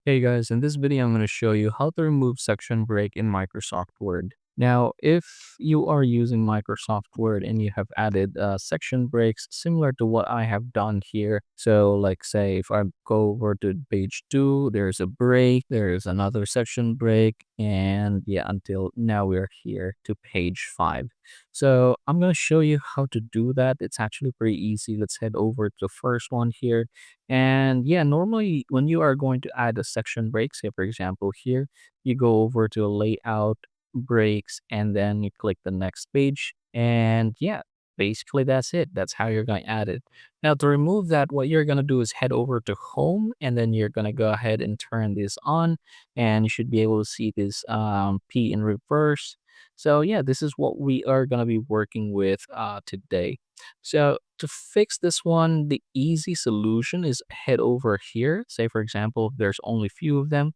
Hey guys, in this video, I'm going to show you how to remove section break in Microsoft Word. Now, if you are using Microsoft Word and you have added section breaks similar to what I have done here, so like say if I go over to page 2, there's a break, there's another section break, and yeah, until now we're here to page 5. So I'm going to show you how to do that. It's actually pretty easy. Let's head over to the first one here. And yeah, normally when you are going to add a section break, say for example here, you go over to layout breaks and then you click the next page. And yeah, basically that's it. That's how you're going to add it. Now to remove that, what you're going to do is head over to home and then you're going to go ahead and turn this on and you should be able to see this P in reverse. So yeah, this is what we are going to be working with today. So to fix this one, the easy solution is head over here. Say, for example, if there's only few of them,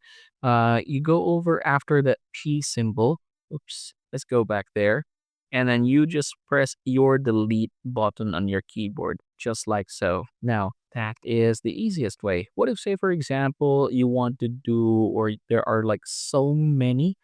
you go over after that P symbol. Oops, let's go back there. And then you just press your delete button on your keyboard, just like so. Now, that is the easiest way. What if, say, for example, you want to do, or there are like so many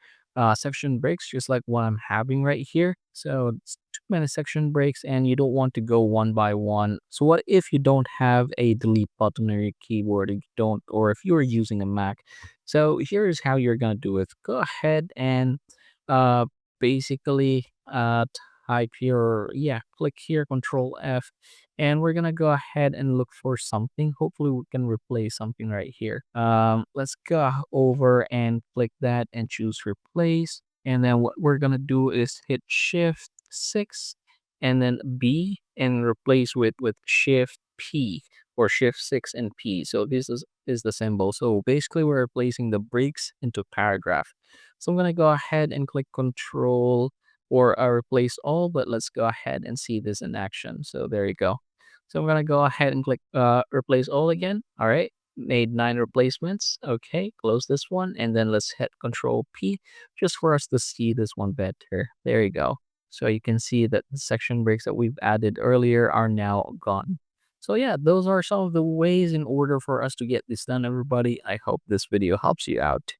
section breaks, just like what I'm having right here. So it's too many section breaks and you don't want to go one by one. So what if you don't have a delete button on your keyboard, if you don't, or if you're using a Mac? So here's how you're gonna do it. Go ahead and uh, basically type here, yeah, click here, Control F, and we're gonna go ahead and look for something. Hopefully we can replace something right here. Let's go over and click that and choose replace. And then what we're gonna do is hit Shift 6 and then B and replace with Shift P or Shift 6 and P. So this is the symbol. So basically we're replacing the breaks into paragraph. So I'm gonna go ahead and click Control or replace all, but let's go ahead and see this in action. So there you go. So I'm gonna go ahead and click replace all again. All right, made 9 replacements. Okay, close this one, and then let's hit Control P just for us to see this one better. There you go. So you can see that the section breaks that we've added earlier are now gone. So yeah, those are some of the ways in order for us to get this done, everybody. I hope this video helps you out.